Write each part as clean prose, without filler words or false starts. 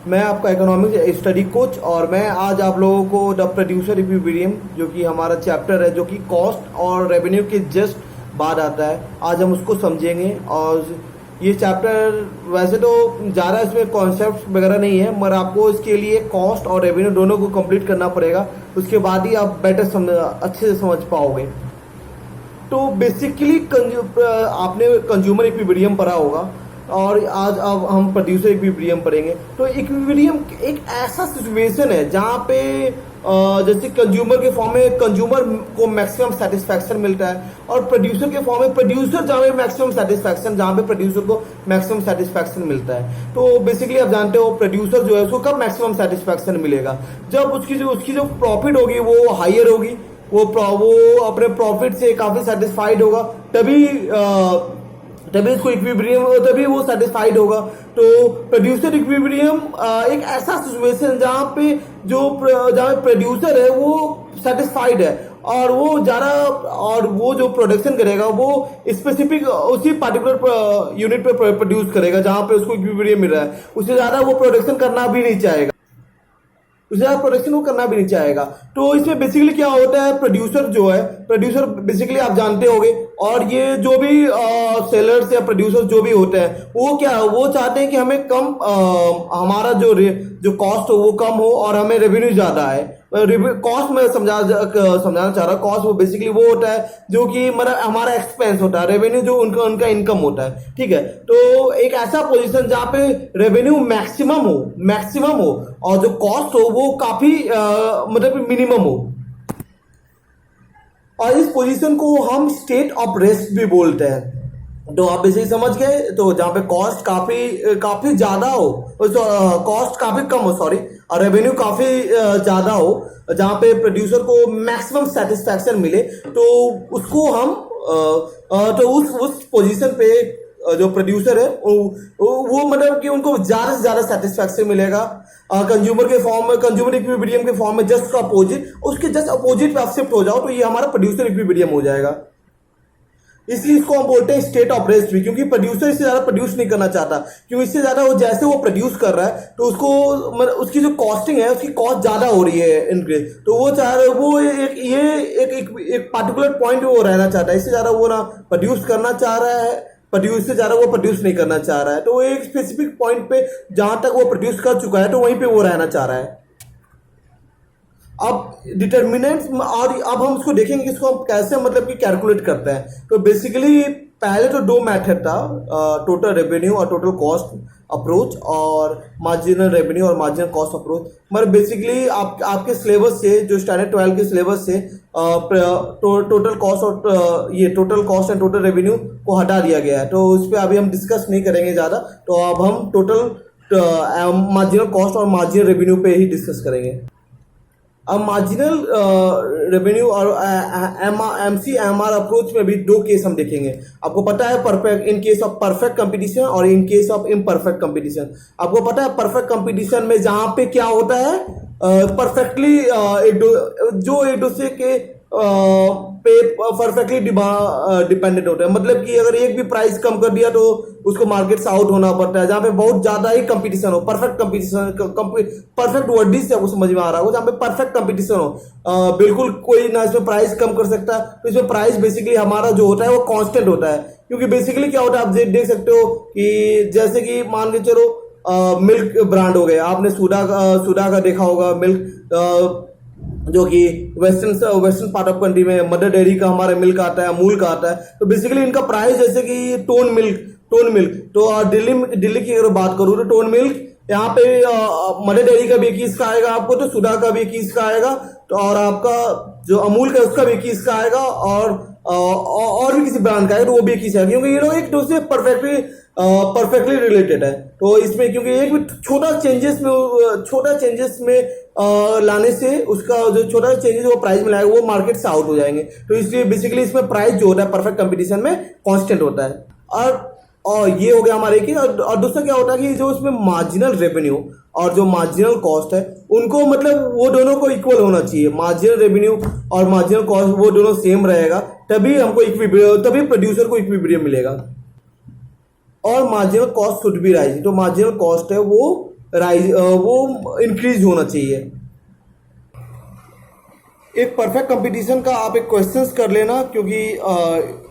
मैं आपका economics study coach और मैं आज आप लोगों को द प्रोड्यूसर इक्विलिब्रियम जो कि हमारा चैप्टर है जो कि कॉस्ट और रेवेन्यू के जस्ट बाद आता है, आज हम उसको समझेंगे। और ये चैप्टर वैसे तो ज़्यादा इसमें कॉन्सेप्ट वगैरह नहीं है, मगर आपको इसके लिए कॉस्ट और रेवेन्यू दोनों को कंप्लीट करना पड़ेगा, उसके बाद ही आप अच्छे से समझ पाओगे। तो बेसिकली आपने कंज्यूमर इक्विलिब्रियम पढ़ा होगा और आज अब हम प्रोड्यूसर इक्विलिब्रियम पढ़ेंगे। तो इक्विलिब्रियम एक ऐसा सिचुएशन है जहाँ पे जैसे कंज्यूमर के फॉर्म में कंज्यूमर को मैक्सिमम सेटिस्फैक्शन मिलता है और प्रोड्यूसर के फॉर्म में प्रोड्यूसर जहाँ पे मैक्सिमम सेटिस्फैक्शन, जहाँ पे प्रोड्यूसर को मैक्सिमम सेटिस्फैक्शन मिलता है। तो बेसिकली आप जानते हो प्रोड्यूसर जो है उसको कब मैक्सिमम सेटिस्फैक्शन मिलेगा, जब उसकी जो प्रॉफिट होगी वो हायर होगी, वो अपने प्रॉफिट से काफी सेटिस्फाइड होगा, तभी इसको इक्विलिब्रियम, तभी वो सेटिस्फाइड होगा। तो प्रोड्यूसर इक्विलिब्रियम एक ऐसा सिचुएशन जहाँ पे जहाँ प्रोड्यूसर है वो सेटिस्फाइड है और वो जो प्रोडक्शन करेगा वो स्पेसिफिक उसी पार्टिकुलर यूनिट पे प्रोड्यूस करेगा जहाँ पे उसको इक्विलिब्रियम मिल रहा है, उससे ज्यादा वो प्रोडक्शन करना भी नहीं चाहेगा, उससे ज्यादा प्रोडक्शन वो करना भी नहीं चाहेगा। तो इसमें बेसिकली क्या होता है, प्रोड्यूसर बेसिकली आप जानते होंगे, और ये जो भी सेलर्स या प्रोड्यूसर जो भी होते हैं वो चाहते हैं कि हमें हमारा जो कॉस्ट हो वो कम हो और हमें रेवेन्यू ज्यादा है। कॉस्ट में समझाना चाह रहा, कॉस्ट वो बेसिकली वो होता है जो कि मतलब हमारा एक्सपेंस होता है, रेवेन्यू जो उनका इनकम होता है, ठीक है। तो एक ऐसा पोजीशन जहाँ पे रेवेन्यू मैक्सिमम हो और जो कॉस्ट हो वो काफी मतलब मिनिमम हो, और इस पोजीशन को हम स्टेट ऑफ रेस्ट भी बोलते हैं। तो आप इसे समझ गए, तो जहाँ पे कॉस्ट काफी ज्यादा हो, कॉस्ट काफी कम हो, सॉरी, और रेवेन्यू काफी ज्यादा हो, जहाँ पे प्रोड्यूसर को मैक्सिमम सेटिस्फैक्शन मिले, तो उसको हम तो उस पोजीशन पे जो प्रोड्यूसर है वो मतलब कि उनको ज्यादा से ज्यादा सेटिस्फैक्शन मिलेगा। कंज्यूमर इक्विलिब्रियम के फॉर्म में जस्ट अपोजिट, उसके जस्ट अपोजिट पे आप शिफ्ट हो जाओ तो ये हमारा प्रोड्यूसर इक्विलिब्रियम हो जाएगा। इसलिए इसको हम बोलते हैं स्टेट ऑफ रेस्ट भी, क्योंकि प्रोड्यूसर इससे ज्यादा प्रोड्यूस नहीं करना चाहता, क्योंकि इससे ज्यादा वो जैसे वो प्रोड्यूस कर रहा है तो उसको उसकी जो कॉस्टिंग है उसकी कॉस्ट ज्यादा हो रही है इंक्रीज, तो वो चाह रहा है वो एक पार्टिकुलर पॉइंट पे वो रहना चाहता है, इससे ज्यादा वो ना प्रोड्यूस करना चाह रहा है, प्रोड्यूस से ज्यादा वो प्रोड्यूस नहीं करना चाह रहा है। तो वो एक स्पेसिफिक पॉइंट पे जहां तक वो प्रोड्यूस कर चुका है तो वहीं पे वो रहना चाह रहा है। अब डिटर्मिनेंट्स, और अब हम उसको देखेंगे कि इसको हम कैसे मतलब कि कैलकुलेट करते हैं। तो बेसिकली पहले तो दो मेथड था, टोटल रेवेन्यू और टोटल कॉस्ट अप्रोच, और मार्जिनल रेवेन्यू और मार्जिनल कॉस्ट अप्रोच। मतलब बेसिकली आपके सिलेबस से, जो स्टैंडर्ड 12 के सिलेबस से total cost and total revenue को हटा दिया गया है, तो उस पर अभी हम डिस्कस नहीं करेंगे ज़्यादा। तो अब हम टोटल मार्जिनल कॉस्ट और मार्जिनल रेवेन्यू पे ही डिस्कस करेंगे। अब मार्जिनल रेवेन्यू और MCMR अप्रोच में भी दो केस हम देखेंगे। आपको पता है perfect, in case of perfect competition और in case of imperfect competition. आपको पता है परफेक्ट कंपटीशन में जहां पे क्या होता है, परफेक्टली एक दूसरे के पे परफेक्टली डिपेंडेंट होता है, मतलब कि अगर एक भी प्राइस कम कर दिया तो उसको मार्केट से आउट होना पड़ता है। जहाँ पे बहुत ज्यादा ही कंपटीशन हो, परफेक्ट वर्ड से आपको समझ में आ रहा हो, जहाँ पे परफेक्ट कंपटीशन हो, बिल्कुल कोई ना इसमें प्राइस कम कर सकता, तो इसमें प्राइस बेसिकली हमारा जो होता है वो कांस्टेंट होता है। क्योंकि बेसिकली क्या होता है, आप देख सकते हो कि जैसे कि मान के चलो मिल्क ब्रांड हो गया, आपने सुधा का देखा होगा, मिल्क जो कि वेस्टर्न पार्ट ऑफ कंट्री में मदर डेयरी का हमारा मिल्क आता है, अमूल का आता है। तो बेसिकली इनका प्राइस जैसे कि टोन मिल्क, तो दिल्ली की अगर बात करूँ तो टोन मिल्क यहाँ पे मदर डेयरी का भी 21 का आएगा आपको, तो सुधा का भी 21 का आएगा, तो और आपका जो अमूल का उसका भी 21 का आएगा, और भी किसी ब्रांड का है तो वो भी 21 है, क्योंकि ये लोग एक दूसरे परफेक्टली रिलेटेड है। तो इसमें क्योंकि एक भी छोटा चेंजेस में लाने से उसका जो छोटा चेंजेस वो प्राइस में लाएगा वो मार्केट से आउट हो जाएंगे। तो इसलिए बेसिकली इसमें प्राइस जो होता है परफेक्ट कंपटीशन में कांस्टेंट होता है। और ये हो गया हमारे की, और दूसरा क्या होता है कि जो इसमें मार्जिनल रेवेन्यू और जो मार्जिनल कॉस्ट है उनको मतलब वो दोनों को इक्वल होना चाहिए। मार्जिनल रेवेन्यू और मार्जिनल कॉस्ट वो दोनों सेम रहेगा, तभी प्रोड्यूसर को इक्विलिब्रियम मिलेगा। और marginal cost should be rising, तो मार्जिनल कॉस्ट है वो राइज वो इंक्रीज होना चाहिए। एक परफेक्ट कंपटीशन का आप एक क्वेश्चंस कर लेना, क्योंकि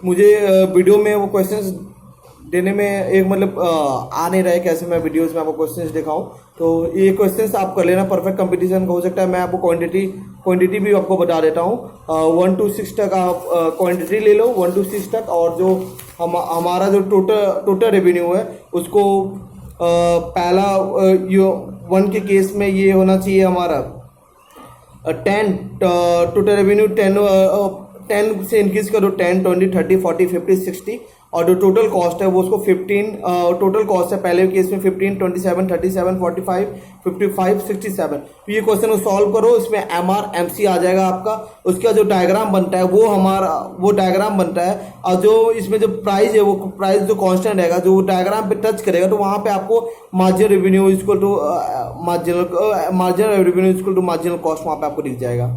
मुझे वीडियो में वो क्वेश्चंस देने में एक मतलब आ नहीं रहा है कैसे मैं वीडियोस में आपको क्वेश्चंस दिखाऊं। तो ये क्वेश्चंस आप कर लेना परफेक्ट कंपटीशन का। हो सकता है मैं आपको क्वांटिटी भी आपको बता देता हूँ। 1 to 6 तक आप क्वांटिटी ले लो 1 to 6 तक, और जो हमारा जो टोटल रेवेन्यू है उसको पहला 1 के केस में ये होना चाहिए हमारा 10 टोटल रेवेन्यू 10 से इंक्रीज करो 10, 20, 30, 40, 50, 60, और जो टोटल कॉस्ट है वो उसको 15 टोटल कॉस्ट है पहले केस में 15, 27, 37, 45, 55, 67। तो ये क्वेश्चन को सॉल्व करो, इसमें MR MC आ जाएगा आपका। उसका जो डायग्राम बनता है वो डायग्राम बनता है, और जो इसमें जो प्राइस है वो प्राइस जो कांस्टेंट रहेगा, जो डायग्राम पे टच करेगा तो वहाँ पे आपको marginal revenue equal to marginal revenue equal to marginal cost वहाँ पे आपको दिख जाएगा।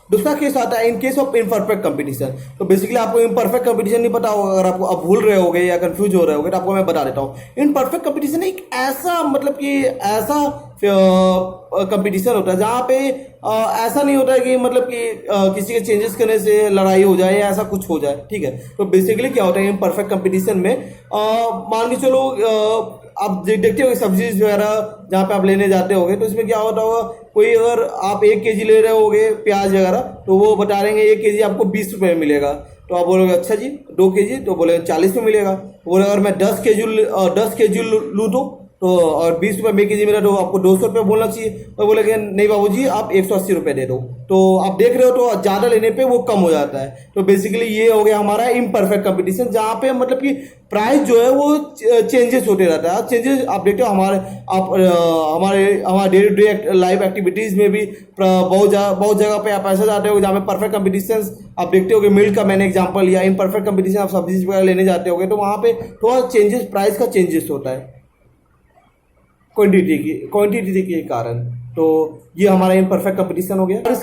दूसरा केस आता है in case of imperfect competition. तो बेसिकली आपको इनपरफेक्ट कंपटीशन नहीं पता होगा, अगर आपको अब भूल रहे होगे या कंफ्यूज हो रहे होगे तो आपको मैं बता देता हूँ। इनपरफेक्ट कंपटीशन एक ऐसा मतलब कि ऐसा कंपटीशन होता है जहाँ पे ऐसा नहीं होता है कि मतलब कि किसी के चेंजेस करने से लड़ाई हो जाए या ऐसा कुछ हो जाए, ठीक है। तो बेसिकली क्या होता है इनपरफेक्ट कंपटीशन में, मान के चलो आप देखते हो सब्जीज वगैरह जहाँ पे आप लेने जाते होगे तो इसमें क्या होता होगा, कोई अगर आप 1 kg ले रहे होगे प्याज वगैरह तो वो बता देंगे 1 kg आपको 20 रुपये में मिलेगा। तो आप बोलोगे अच्छा जी 2 kg, तो बोलेंगे 40 में मिलेगा। बोले अगर मैं 10 kg लूँ तो और 20 रुपये में kg मिला तो आपको 200 रुपये बोलना चाहिए। तो बोलेंगे नहीं बाबूजी आप 180 रुपये दे दो। तो आप देख रहे हो तो ज़्यादा लेने पे वो कम हो जाता है। तो बेसिकली ये हो गया हमारा इम्परफेक्ट कंपटीशन, जहाँ पे मतलब कि प्राइस जो है वो चेंजेस होते रहता है। चेंजेस आप देखते हो हमारे day to day life activities में भी बहुत जगह पे आप ऐसा जाते हो जहाँ पे परफेक्ट कंपटीशन आप देखते हो कि मिल्क का मैंने एग्जांपल लिया, इम्परफेक्ट कंपटीशन आप सब्जी वगैरह लेने जाते होगे तो वहाँ पे थोड़ा चेंजेस प्राइस का चेंजेस होता है क्वांटिटी के कारण। तो ये हमारा इम्परफेक्ट कंपटीशन हो गया।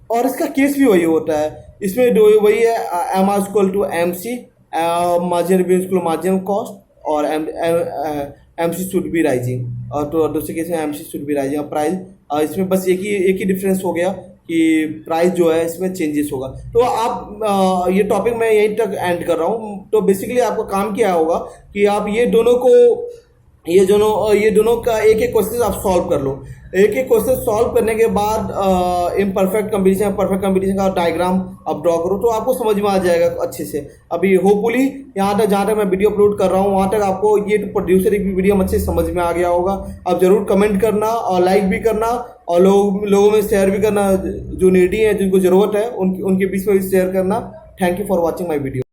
और इसका केस भी वही होता है, इसमें वही है MR equal to MC, margin revenue equal to marginal cost, और MC शुड बी राइजिंग। और तो दूसरे केस में MC should be rising. Price इसमें बस एक ही डिफरेंस हो गया कि प्राइस जो है इसमें चेंजेस होगा। तो आप ये टॉपिक मैं यहीं तक एंड कर रहा हूँ। तो बेसिकली आपका काम क्या होगा कि आप ये दोनों का एक क्वेश्चन आप सॉल्व कर लो। एक क्वेश्चन सॉल्व करने के बाद इम्परफेक्ट कंपटीशन परफेक्ट कंपटीशन का डायग्राम आप ड्रॉ करो तो आपको समझ में आ जाएगा अच्छे से। अभी होपफुली यहाँ तक जहाँ तक मैं वीडियो अपलोड कर रहा हूँ वहाँ तक आपको ये प्रोड्यूसर की वीडियो अच्छे से समझ में आ गया होगा। आप जरूर कमेंट करना और लाइक भी करना और लोगों में शेयर भी करना, जो नीडी है जिनको ज़रूरत है उनके बीच में भी शेयर करना। Thank you for watching my video.